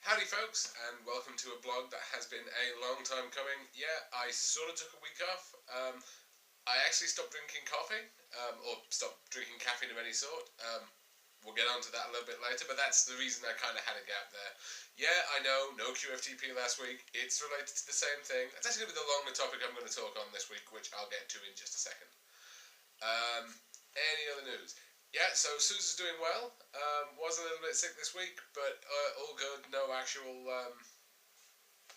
Howdy folks, and welcome to a blog that has been a long time coming. Yeah, I sort of took a week off. I actually stopped drinking coffee, or stopped drinking caffeine of any sort. We'll get onto that a little bit later, but that's the reason I kind of had a gap there. Yeah, I know, no QFTP last week. It's related to the same thing. It's actually going to be the longer topic I'm going to talk on this week, which I'll get to in just a second. Any other news? Yeah, so Susan's doing well. Was a little bit sick this week, but all good. No actual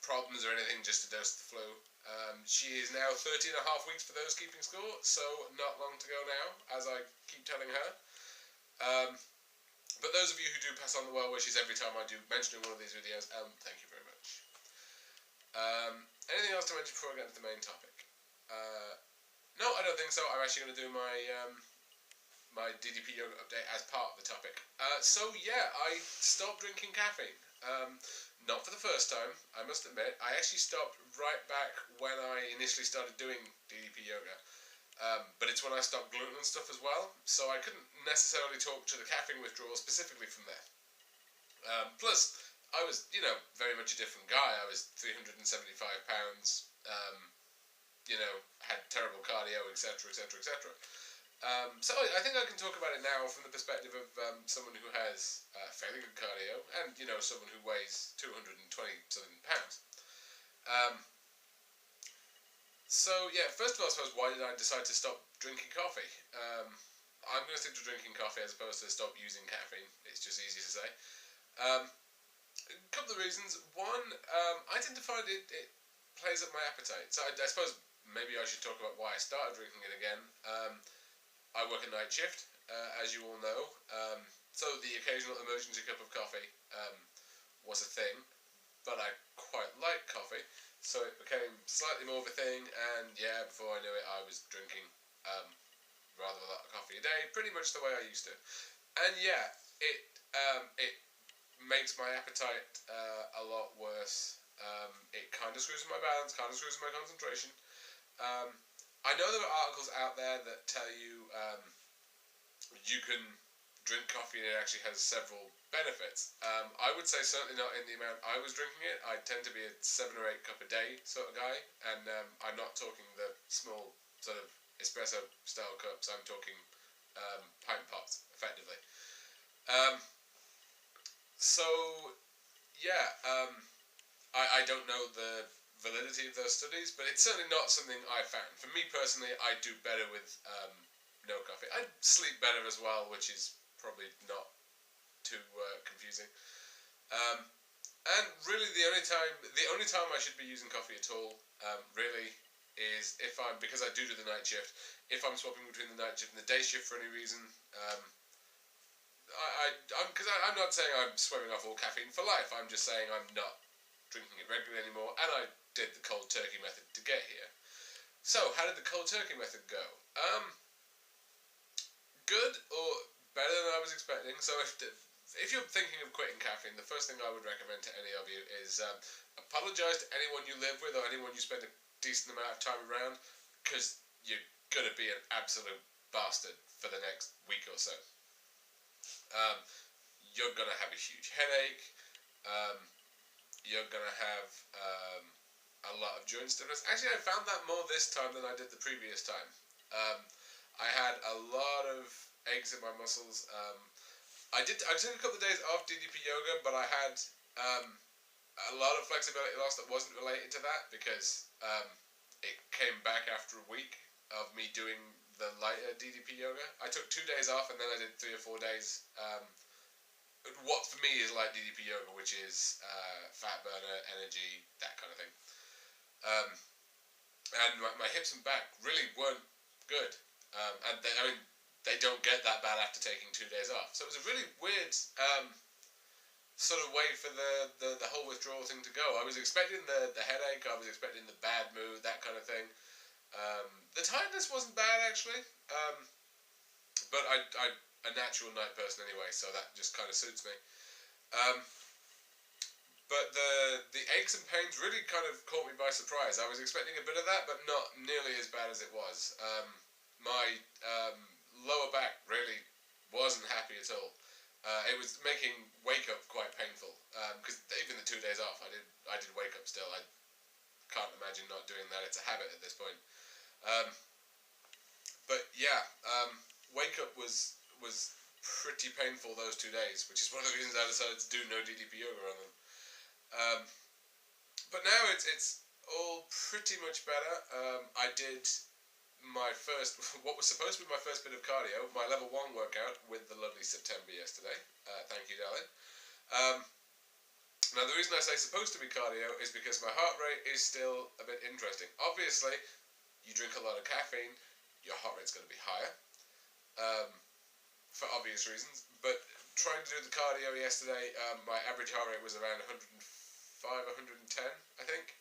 problems or anything, just a dose of the flu. She is now 13 and a half weeks for those keeping score, so not long to go now, as I keep telling her. But those of you who do pass on the well wishes every time I do mention in one of these videos, thank you very much. Anything else to mention before I get into the main topic? No, I don't think so. I'm actually going to do my my DDP yoga update as part of the topic. So yeah, I stopped drinking caffeine. Not for the first time, I must admit. I actually stopped right back when I initially started doing DDP yoga. But it's when I stopped gluten and stuff as well, so I couldn't necessarily talk to the caffeine withdrawal specifically from there. Plus, I was, very much a different guy. I was 375 pounds, had terrible cardio, etc., etc., etc. So I think I can talk about it now from the perspective of someone who has fairly good cardio and, someone who weighs 220-something pounds. So yeah, first of all, I suppose, why did I decide to stop drinking coffee? I'm going to stick to drinking coffee as opposed to stop using caffeine. It's just easy to say. A couple of reasons. One, I tend to find it plays up my appetite. So I suppose maybe I should talk about why I started drinking it again. I work a night shift, as you all know, so the occasional emergency cup of coffee was a thing, but I quite like coffee, so it became slightly more of a thing, and yeah, before I knew it, I was drinking rather a lot of coffee a day, pretty much the way I used to. And yeah, it makes my appetite a lot worse. It kind of screws with my balance, kind of screws with my concentration. I know there are articles out there that tell you you can drink coffee and it actually has several benefits. I would say certainly not in the amount I was drinking it. I tend to be a 7 or 8 cup a day sort of guy, and I'm not talking the small sort of espresso style cups. I'm talking pint pots, effectively. So yeah, I don't know the validity of those studies, but it's certainly not something I found. For me personally, I do better with no coffee. I sleep better as well, which is probably not too confusing. And really, the only time I should be using coffee at all, really, is if because I do the night shift. If I'm swapping between the night shift and the day shift for any reason, I'm not saying I'm swearing off all caffeine for life. I'm just saying I'm not drinking it regularly anymore, and I did the cold turkey method to get here. So, how did the cold turkey method go? Good, or better than I was expecting. So if you're thinking of quitting caffeine, the first thing I would recommend to any of you is apologise to anyone you live with or anyone you spend a decent amount of time around, because you're going to be an absolute bastard for the next week or so. You're going to have a huge headache. You're going to have a lot of joint stiffness. Actually, I found that more this time than I did the previous time. I had a lot of aches in my muscles. I took a couple of days off DDP yoga, but I had a lot of flexibility loss that wasn't related to that, because it came back after a week of me doing the lighter DDP yoga. I took 2 days off, and then I did 3 or 4 days what for me is like DDP yoga, which is fat burner, energy, that kind of thing. And my hips and back really weren't good, and they don't get that bad after taking 2 days off. So it was a really weird sort of way for the whole withdrawal thing to go. I was expecting the headache, I was expecting the bad mood, that kind of thing. The tiredness wasn't bad actually, but I'm a natural night person anyway, so that just kind of suits me. But the aches and pains really kind of caught me by surprise. I was expecting a bit of that, but not nearly as bad as it was. My lower back really wasn't happy at all. It was making wake up quite painful because even the 2 days off, I did wake up still. I can't imagine not doing that. It's a habit at this point. Um, but yeah, wake up was pretty painful those 2 days, which is one of the reasons I decided to do no DDP yoga on them. Um, but now it's all pretty much better. I did my first, what was supposed to be my first bit of cardio, my level 1 workout with the lovely September yesterday. Thank you, darling. Um, Now, the reason I say supposed to be cardio is because my heart rate is still a bit interesting. Obviously, you drink a lot of caffeine, your heart rate's going to be higher, um, for obvious reasons. But trying to do the cardio yesterday, my average heart rate was around 105, 110, I think.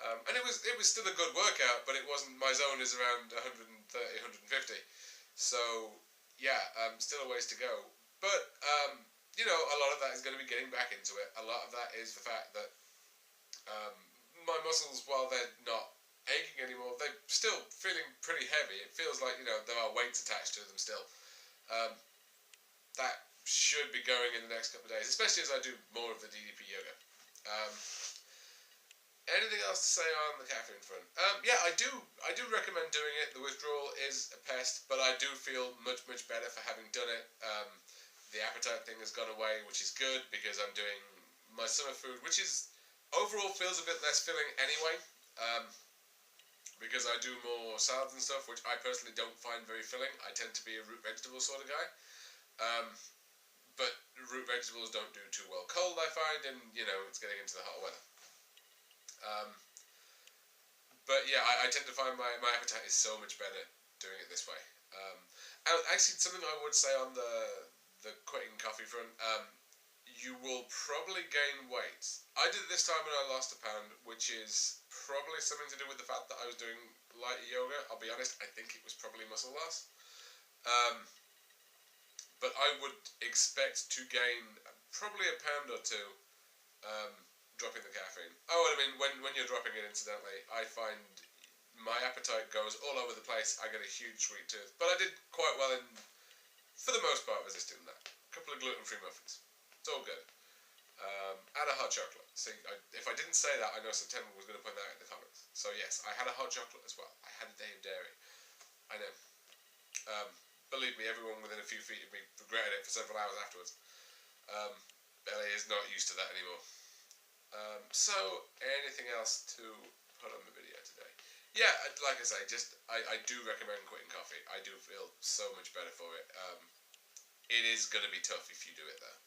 And it was still a good workout, but it wasn't. My zone is around 130, 150. So yeah, still a ways to go. But you know, a lot of that is going to be getting back into it. A lot of that is the fact that my muscles, while they're not aching anymore, they're still feeling pretty heavy. It feels like, you know, there are weights attached to them still. Um, that should be going in the next couple of days, especially as I do more of the DDP yoga. Anything else to say on the caffeine front? Yeah, I do recommend doing it. The withdrawal is a pest, but I do feel much better for having done it. The appetite thing has gone away, which is good because I'm doing my summer food, which is overall feels a bit less filling anyway. Because I do more salads and stuff, which I personally don't find very filling. I tend to be a root vegetable sort of guy. But root vegetables don't do too well cold, I find, and you know, it's getting into the hot weather. But yeah, I tend to find my appetite is so much better doing it this way. Actually, something I would say on the quitting coffee front, you will probably gain weight. I did it this time and I lost a pound, which is probably something to do with the fact that I was doing lighter yoga. I'll be honest, I think it was probably muscle loss. But I would expect to gain probably a pound or two dropping the caffeine. Oh, I mean, when you're dropping it, incidentally, I find my appetite goes all over the place. I get a huge sweet tooth. But I did quite well in, for the most part, resisting that. A couple of gluten-free muffins. It's all good. And a hot chocolate. See, if I didn't say that, I know September was going to put that in the comments. So yes, I had a hot chocolate as well. I had a day of dairy. I know. Believe me, everyone within a few feet of me regretted it for several hours afterwards. Belly is not used to that anymore. So, anything else to put on the video today? Yeah, like I say, I do recommend quitting coffee. I do feel so much better for it. It is going to be tough if you do it though.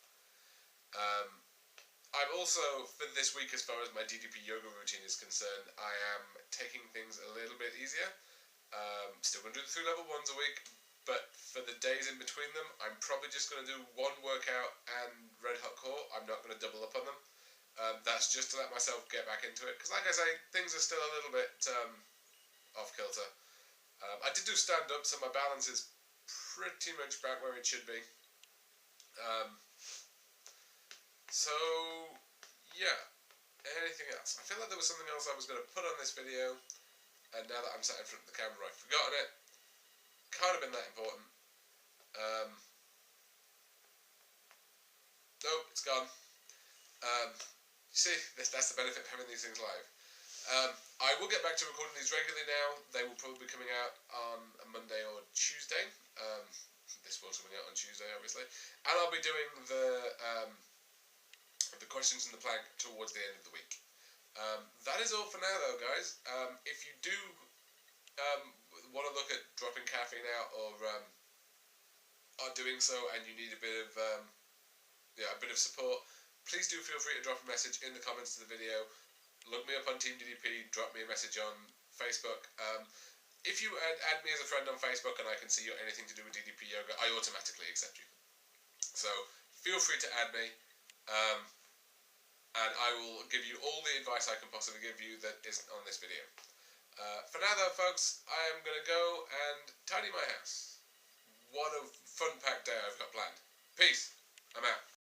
I'm also, for this week, as far as my DDP yoga routine is concerned, I am taking things a little bit easier. Still going to do the 3 level 1s a week, but for the days in between them, I'm probably just going to do 1 workout and red hot core. I'm not going to double up on them. That's just to let myself get back into it, because like I say, things are still a little bit off kilter. I did do stand up, so my balance is pretty much back where it should be. So yeah, anything else? I feel like there was something else I was going to put on this video, and now that I'm sat in front of the camera, I've forgotten it. Can't have been that important. Nope, it's gone. You see, that's the benefit of having these things live. I will get back to recording these regularly now. They will probably be coming out on a Monday or Tuesday. This one's coming out on Tuesday, obviously. And I'll be doing the questions in the plank towards the end of the week. That is all for now, though, guys. If you do want to look at dropping caffeine out, or are doing so, and you need a bit of support, please do feel free to drop a message in the comments to the video. Look me up on Team DDP, drop me a message on Facebook. If you add me as a friend on Facebook and I can see you're anything to do with DDP Yoga, I automatically accept you. So feel free to add me, and I will give you all the advice I can possibly give you that isn't on this video. For now though, folks, I am going to go and tidy my house. What a fun-packed day I've got planned. Peace. I'm out.